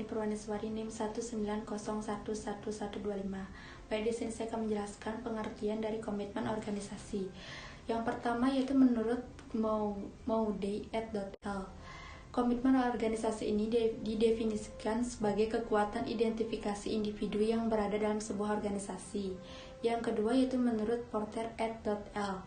Nini Purwaniswari NIM 190111125. Baik, di sini saya akan menjelaskan pengertian dari komitmen organisasi. Yang pertama yaitu menurut Maude et al. Komitmen organisasi ini didefinisikan sebagai kekuatan identifikasi individu yang berada dalam sebuah organisasi. Yang kedua yaitu menurut Porter et al.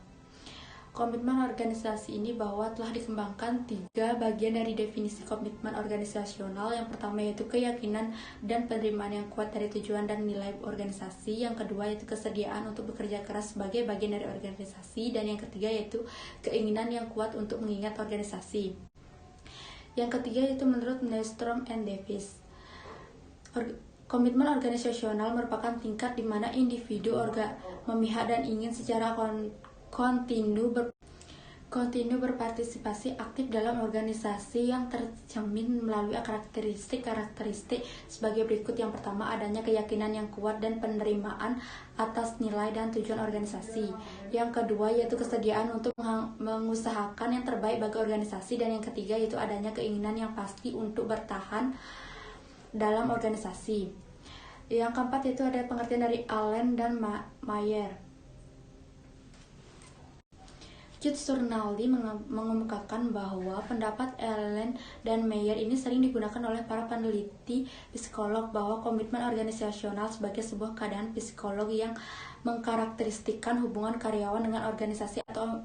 Komitmen organisasi ini bahwa telah dikembangkan 3 bagian dari definisi komitmen organisasional. Yang pertama yaitu keyakinan dan penerimaan yang kuat dari tujuan dan nilai organisasi. Yang kedua yaitu kesediaan untuk bekerja keras sebagai bagian dari organisasi. Dan yang ketiga yaitu keinginan yang kuat untuk mengingat organisasi. Yang ketiga yaitu menurut Nystrom and Davis. Komitmen organisasional merupakan tingkat di mana individu memihak dan ingin secara kontinu berpartisipasi aktif dalam organisasi yang tercermin melalui karakteristik sebagai berikut. Yang pertama, adanya keyakinan yang kuat dan penerimaan atas nilai dan tujuan organisasi. Yang kedua yaitu kesediaan untuk mengusahakan yang terbaik bagi organisasi. Dan yang ketiga yaitu adanya keinginan yang pasti untuk bertahan dalam organisasi. Yang keempat yaitu ada pengertian dari Allen dan Mayer. Jude Surnaldi mengemukakan bahwa pendapat Allen dan Mayer ini sering digunakan oleh para peneliti psikolog bahwa komitmen organisasional sebagai sebuah keadaan psikolog yang mengkarakteristikkan hubungan karyawan dengan organisasi atau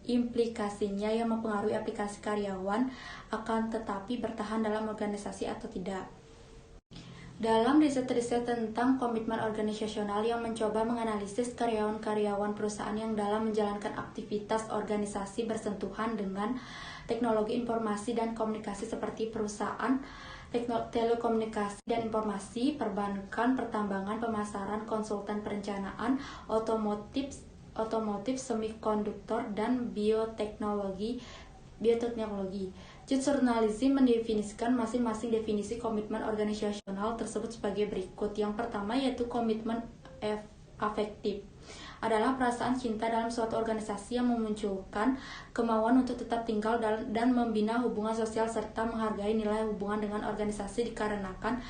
implikasinya yang mempengaruhi aplikasi karyawan akan tetapi bertahan dalam organisasi atau tidak. Dalam riset-riset tentang komitmen organisasional yang mencoba menganalisis karyawan-karyawan perusahaan yang dalam menjalankan aktivitas organisasi bersentuhan dengan teknologi informasi dan komunikasi seperti perusahaan, telekomunikasi dan informasi, perbankan, pertambangan, pemasaran, konsultan perencanaan, otomotif, semikonduktor, dan bioteknologi. Jurnalisme mendefinisikan masing-masing definisi komitmen organisasional tersebut sebagai berikut. Yang pertama yaitu komitmen afektif adalah perasaan cinta dalam suatu organisasi yang memunculkan kemauan untuk tetap tinggal dan membina hubungan sosial serta menghargai nilai hubungan dengan organisasi dikarenakan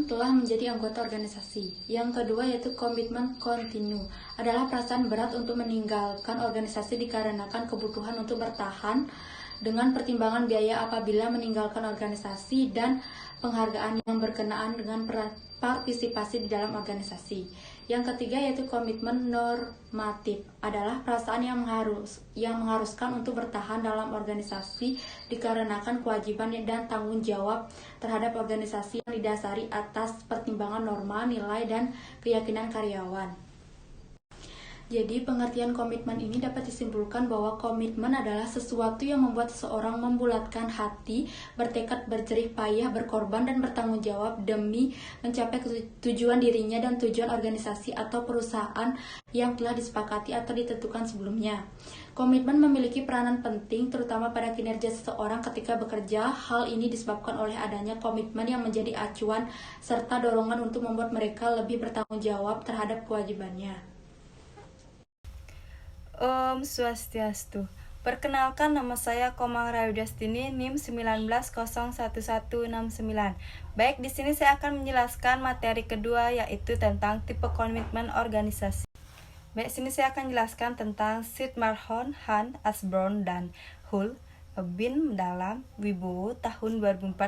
telah menjadi anggota organisasi. Yang kedua yaitu komitmen kontinu adalah perasaan berat untuk meninggalkan organisasi dikarenakan kebutuhan untuk bertahan dengan pertimbangan biaya apabila meninggalkan organisasi dan penghargaan yang berkenaan dengan partisipasi di dalam organisasi. Yang ketiga yaitu komitmen normatif adalah perasaan yang mengharuskan untuk bertahan dalam organisasi dikarenakan kewajiban dan tanggung jawab terhadap organisasi yang didasari atas pertimbangan norma, nilai, dan keyakinan karyawan. Jadi, pengertian komitmen ini dapat disimpulkan bahwa komitmen adalah sesuatu yang membuat seseorang membulatkan hati, bertekad berjerih payah, berkorban, dan bertanggung jawab demi mencapai tujuan dirinya dan tujuan organisasi atau perusahaan yang telah disepakati atau ditentukan sebelumnya. Komitmen memiliki peranan penting terutama pada kinerja seseorang ketika bekerja. Hal ini disebabkan oleh adanya komitmen yang menjadi acuan serta dorongan untuk membuat mereka lebih bertanggung jawab terhadap kewajibannya. Om Swastiastu. Perkenalkan, nama saya Komang Rayu Destini, NIM 1901169. Baik, di sini saya akan menjelaskan materi kedua yaitu tentang tipe komitmen organisasi. Baik, sini saya akan menjelaskan tentang Sitmarhon, Han, Asborn, dan Hull bin dalam Wibowo tahun 2014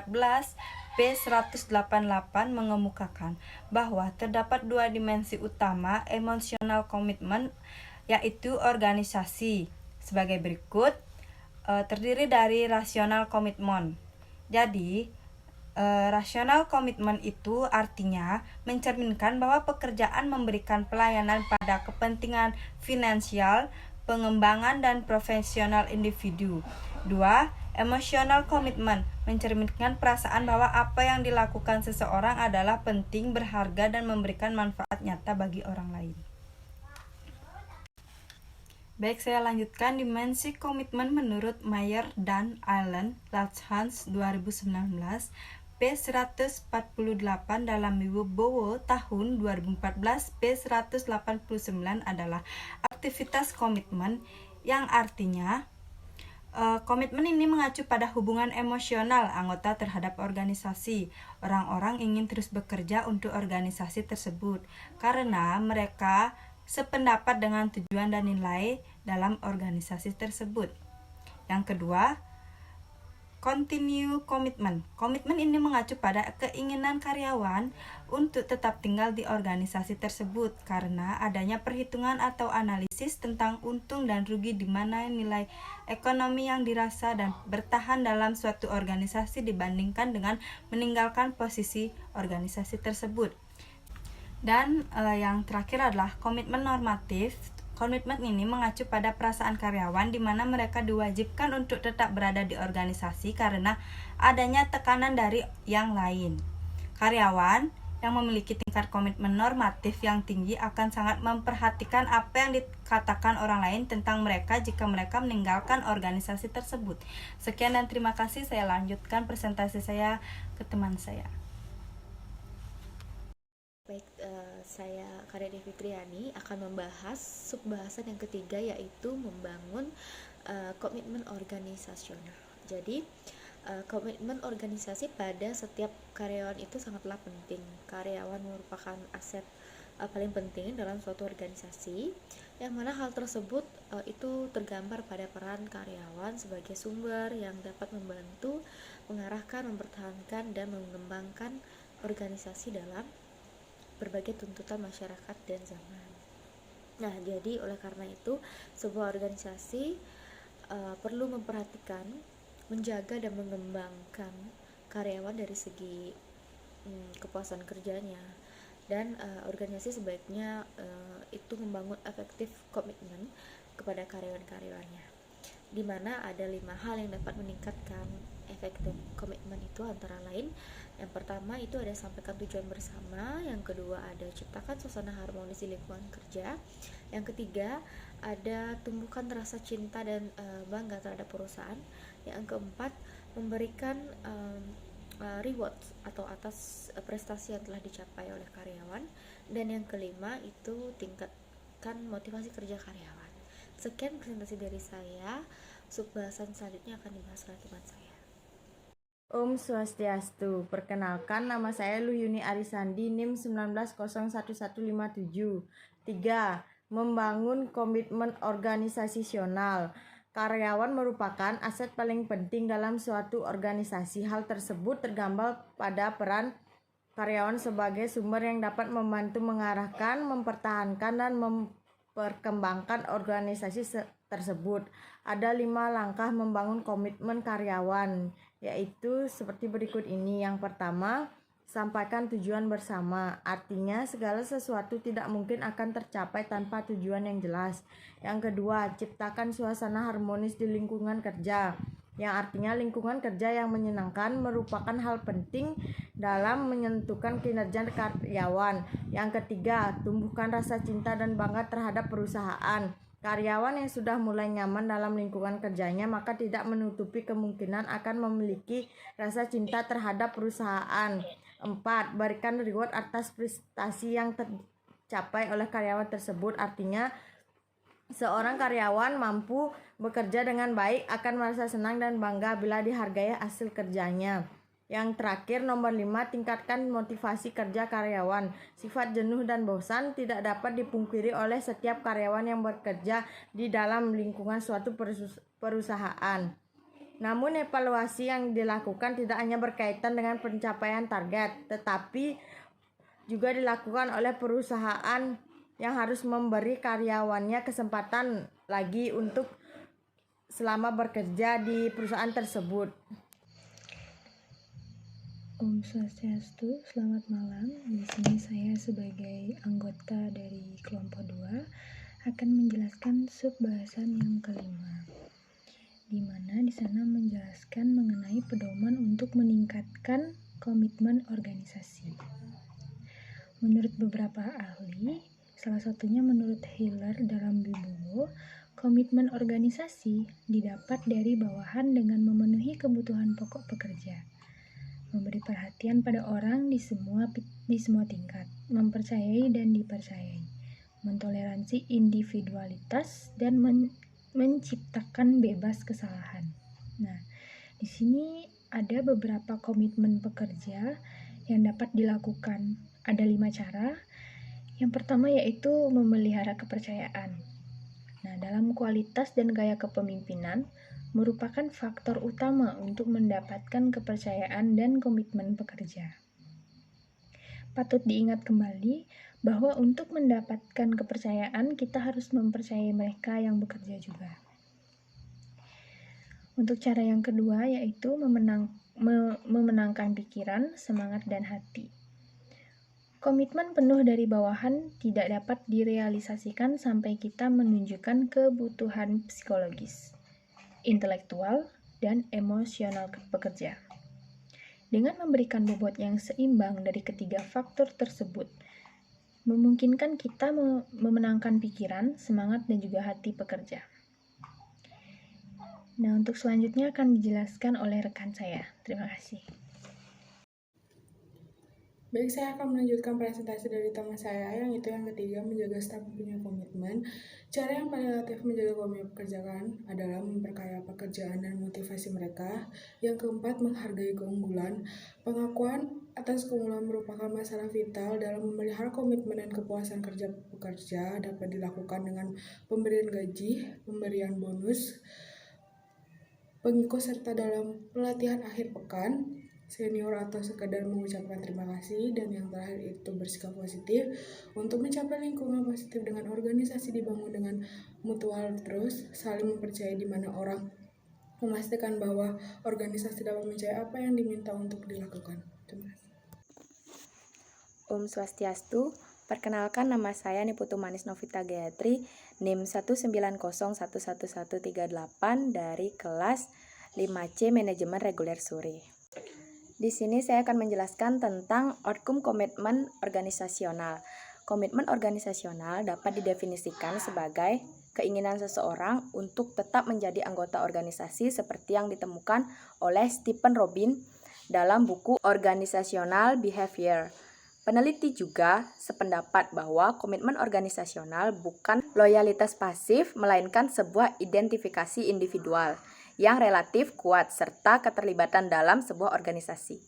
P188 mengemukakan bahwa terdapat 2 dimensi utama emosional komitmen yaitu organisasi sebagai berikut. Terdiri dari rasional komitmen. Jadi rasional komitmen itu artinya mencerminkan bahwa pekerjaan memberikan pelayanan pada kepentingan finansial, pengembangan, dan profesional individu. 2. Emotional komitmen mencerminkan perasaan bahwa apa yang dilakukan seseorang adalah penting, berharga, dan memberikan manfaat nyata bagi orang lain. Baik, saya lanjutkan dimensi komitmen menurut Mayer dan Allen, Lachance 2019, P148 dalam Wibowo tahun 2014 P189 adalah aktivitas komitmen yang artinya Komitmen ini mengacu pada hubungan emosional anggota terhadap organisasi. Orang-orang ingin terus bekerja untuk organisasi tersebut karena mereka sependapat dengan tujuan dan nilai dalam organisasi tersebut. Yang kedua, continue commitment. Komitmen ini mengacu pada keinginan karyawan untuk tetap tinggal di organisasi tersebut karena adanya perhitungan atau analisis tentang untung dan rugi di mana nilai ekonomi yang dirasa dan bertahan dalam suatu organisasi dibandingkan dengan meninggalkan posisi organisasi tersebut. Dan yang terakhir adalah komitmen normatif. Komitmen ini mengacu pada perasaan karyawan di mana mereka diwajibkan untuk tetap berada di organisasi karena adanya tekanan dari yang lain. Karyawan yang memiliki tingkat komitmen normatif yang tinggi akan sangat memperhatikan apa yang dikatakan orang lain tentang mereka jika mereka meninggalkan organisasi tersebut. Sekian dan terima kasih. Saya lanjutkan presentasi saya ke teman saya. Baik, saya Karya Devi Triani akan membahas subbahasan yang ketiga, yaitu membangun komitmen organisasional. Jadi, komitmen organisasi pada setiap karyawan itu sangatlah penting. Karyawan merupakan aset paling penting dalam suatu organisasi, yang mana hal tersebut itu tergambar pada peran karyawan sebagai sumber yang dapat membantu mengarahkan, mempertahankan, dan mengembangkan organisasi dalam berbagai tuntutan masyarakat dan zaman. Nah, jadi oleh karena itu sebuah organisasi perlu memperhatikan, menjaga dan mengembangkan karyawan dari segi kepuasan kerjanya, dan organisasi sebaiknya itu membangun efektif komitmen kepada karyawan-karyawannya, di mana ada 5 hal yang dapat meningkatkan efektif komitmen itu, antara lain yang pertama itu ada sampaikan tujuan bersama, yang kedua ada ciptakan suasana harmonis di lingkungan kerja, yang ketiga ada tumbuhkan rasa cinta dan bangga terhadap perusahaan, yang keempat memberikan reward atau atas prestasi yang telah dicapai oleh karyawan, dan yang kelima itu tingkatkan motivasi kerja karyawan. Sekian presentasi dari saya. Subbahasan selanjutnya akan dibahas oleh teman saya. Om Swastiastu. Perkenalkan, nama saya Luhyuni Arisandi, NIM 19011157. 3. Membangun komitmen organisasional. Karyawan merupakan aset paling penting dalam suatu organisasi. Hal tersebut tergambar pada peran karyawan sebagai sumber yang dapat membantu mengarahkan, mempertahankan, dan memperkembangkan organisasi tersebut. Ada 5 langkah membangun komitmen karyawan, yaitu seperti berikut ini. Yang pertama, sampaikan tujuan bersama. Artinya segala sesuatu tidak mungkin akan tercapai tanpa tujuan yang jelas. Yang kedua, ciptakan suasana harmonis di lingkungan kerja, yang artinya lingkungan kerja yang menyenangkan merupakan hal penting dalam menentukan kinerja karyawan. Yang ketiga, tumbuhkan rasa cinta dan bangga terhadap perusahaan. Karyawan yang sudah mulai nyaman dalam lingkungan kerjanya maka tidak menutupi kemungkinan akan memiliki rasa cinta terhadap perusahaan. 4. Berikan reward atas prestasi yang tercapai oleh karyawan tersebut. Artinya seorang karyawan mampu bekerja dengan baik akan merasa senang dan bangga bila dihargai hasil kerjanya. Yang terakhir, nomor 5, tingkatkan motivasi kerja karyawan. Sifat jenuh dan bosan tidak dapat dipungkiri oleh setiap karyawan yang bekerja di dalam lingkungan suatu perusahaan. Namun evaluasi yang dilakukan tidak hanya berkaitan dengan pencapaian target, tetapi juga dilakukan oleh perusahaan yang harus memberi karyawannya kesempatan lagi untuk selama bekerja di perusahaan tersebut. Om Swastiastu, selamat malam. Di sini saya sebagai anggota dari kelompok 2 akan menjelaskan subbahasan yang kelima, di mana di sana menjelaskan mengenai pedoman untuk meningkatkan komitmen organisasi. Menurut beberapa ahli, salah satunya menurut Hiller dalam Wibowo, komitmen organisasi didapat dari bawahan dengan memenuhi kebutuhan pokok pekerja, memberi perhatian pada orang di semua tingkat, mempercayai dan dipercayai, mentoleransi individualitas, dan menciptakan bebas kesalahan. Nah, di sini ada beberapa komitmen pekerja yang dapat dilakukan. Ada 5 cara. Yang pertama yaitu memelihara kepercayaan. Nah, dalam kualitas dan gaya kepemimpinan merupakan faktor utama untuk mendapatkan kepercayaan dan komitmen pekerja. Patut diingat kembali bahwa untuk mendapatkan kepercayaan kita harus mempercayai mereka yang bekerja juga. Untuk cara yang kedua yaitu memenangkan pikiran, semangat, dan hati. Komitmen penuh dari bawahan tidak dapat direalisasikan sampai kita menunjukkan kebutuhan psikologis, intelektual, dan emosional pekerja. Dengan memberikan bobot yang seimbang dari ketiga faktor tersebut, memungkinkan kita memenangkan pikiran, semangat, dan juga hati pekerja. Nah, untuk selanjutnya akan dijelaskan oleh rekan saya. Terima kasih. Baik, saya akan melanjutkan presentasi dari tema saya, yang ketiga, menjaga staf punya komitmen. Cara yang paling efektif menjaga komitmen pekerjaan adalah memperkaya pekerjaan dan motivasi mereka. Yang keempat, menghargai keunggulan. Pengakuan atas keunggulan merupakan masalah vital dalam memelihara komitmen dan kepuasan kerja pekerja. Dapat dilakukan dengan pemberian gaji, pemberian bonus, pengikut serta dalam pelatihan akhir pekan, senior, atau sekedar mengucapkan terima kasih. Dan yang terakhir itu bersikap positif. Untuk mencapai lingkungan positif dengan organisasi dibangun dengan mutual terus saling mempercayai, di mana orang memastikan bahwa organisasi dapat mencapai apa yang diminta untuk dilakukan. Terima kasih. Om Swastiastu. Perkenalkan, nama saya Niputu Manis Novita Gayatri, NIM 190111138 dari kelas 5C Manajemen Reguler Suri. Di sini saya akan menjelaskan tentang outcome komitmen organisasional. Komitmen organisasional dapat didefinisikan sebagai keinginan seseorang untuk tetap menjadi anggota organisasi seperti yang ditemukan oleh Stephen Robin dalam buku Organizational Behavior. Peneliti juga sependapat bahwa komitmen organisasional bukan loyalitas pasif, melainkan sebuah identifikasi individual yang relatif kuat serta keterlibatan dalam sebuah organisasi.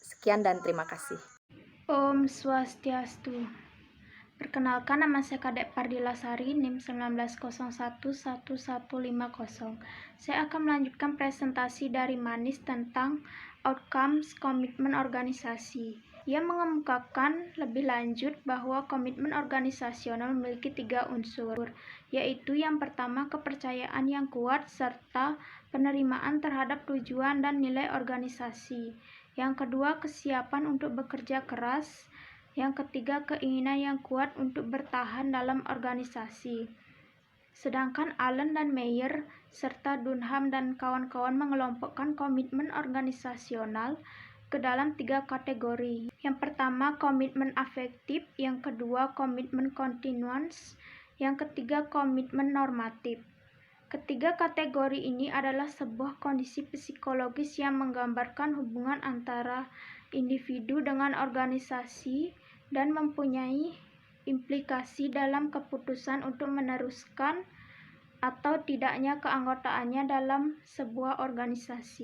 Sekian dan terima kasih. Om Swastiastu. Perkenalkan, nama saya Kadek Pardila Sari, NIM 190111150. Saya akan melanjutkan presentasi dari Manis tentang outcomes komitmen organisasi. Ia mengemukakan lebih lanjut bahwa komitmen organisasional memiliki 3 unsur, yaitu yang pertama kepercayaan yang kuat serta penerimaan terhadap tujuan dan nilai organisasi. Yang kedua, kesiapan untuk bekerja keras. Yang ketiga, keinginan yang kuat untuk bertahan dalam organisasi. Sedangkan Allen dan Meyer serta Dunham dan kawan-kawan mengelompokkan komitmen organisasional ke dalam 3 kategori. Yang pertama, komitmen afektif. Yang kedua, komitmen continuance. Yang ketiga, komitmen normatif. Ketiga kategori ini adalah sebuah kondisi psikologis yang menggambarkan hubungan antara individu dengan organisasi dan mempunyai implikasi dalam keputusan untuk meneruskan atau tidaknya keanggotaannya dalam sebuah organisasi.